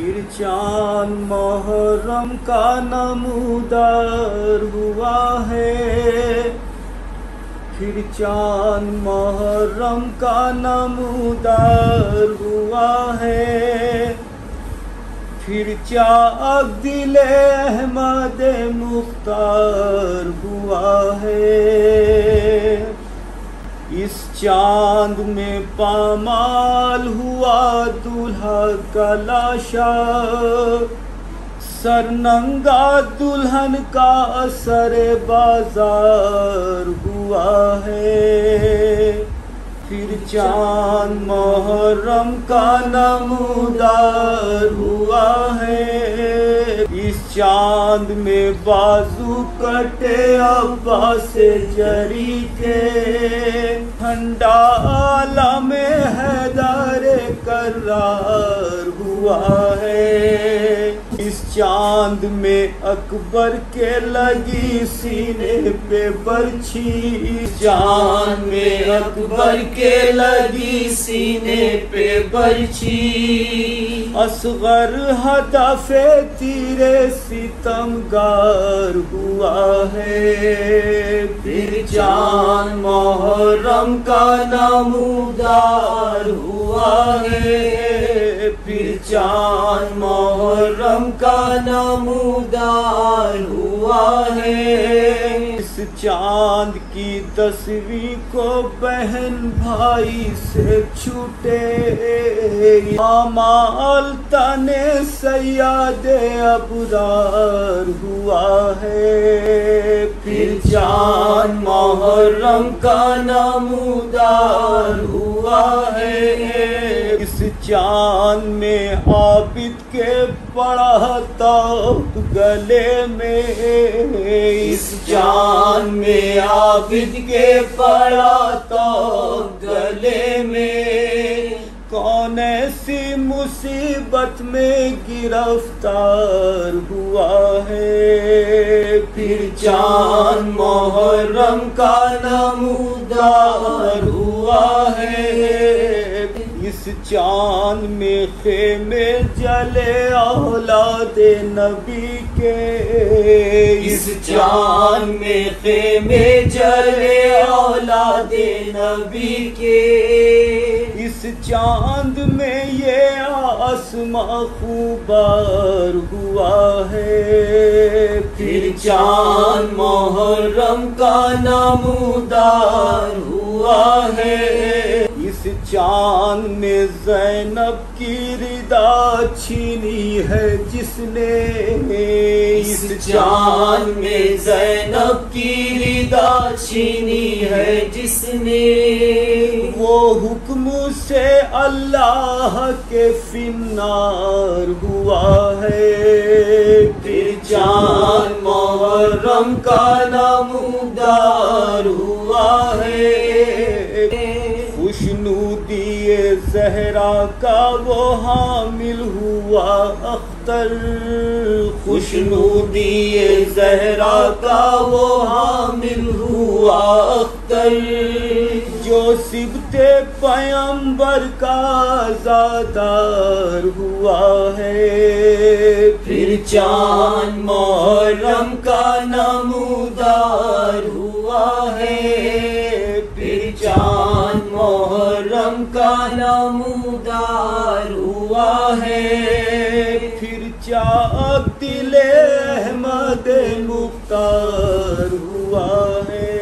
پھر چاند محرم کا نمودار ہوا ہے، پھر چاند محرم کا نمودار ہوا ہے، پھر چاک دل احمد مختار ہوا ہے۔ اس چاند میں پامال ہوا دولہا کا لاشا، سرننگا دلہن کا سر بازار ہوا ہے۔ پھر چاند محرم کا نمودار ہوا ہے، اس چاند میں بازو کٹے عباس جری کے، ٹھنڈا عالم حیدر کرار ہوا ہے۔ اس چاند میں اکبر کے لگی سینے پہ برچھی، چاند میں اکبر کے لگی سینے پہ برچھی، اصغر ہدف تیرے ستمگار ہوا ہے۔ پھر چاند محرم کا نمودار ہوا ہے، پھر چاند محرم کا نمودار ہوا ہے۔ اس چاند کی 10ویں کو بہن بھائی سے چھوٹے، آمال تن سیاد ابرار ہوا ہے۔ پھر چاند محرم کا نمودار ہوا ہے، اس چاند میں عابد کے پڑا تاج گلے میں، اس چاند میں عابد کے پڑا تاج گلے میں، کون ایسی مصیبت میں گرفتار ہوا ہے۔ پھر چاند محرم کا نمودار ہوا ہے، اس چاند میں خیمے جلے اولاد نبی کے، اس چاند میں خیمے جلے اولاد نبی کے، اس چاند میں یہ آسماں خوبار ہوا ہے۔ پھر چاند محرم کا نمودار ہوا ہے، اس چاند میں زینب کی ردا چھینی ہے جس نے، اس چاند میں زینب کی ردا چھینی ہے جس نے، وہ حکم سے اللہ کے فنار ہوا ہے۔ پھر چاند محرم کا نمودار ہوا ہے، خوشنودی زہرا کا وہ حامل ہوا اختر، خوشنودی زہرا کا وہ حامل ہوا اختر، جو سبط پیمبر کا زادار ہوا ہے۔ پھر چاند محرم کا نمودار ہوا ہے، پھر چاند محرم کا نمودار ہوا ہے، پھر چاک دل احمد مختار ہوا ہے۔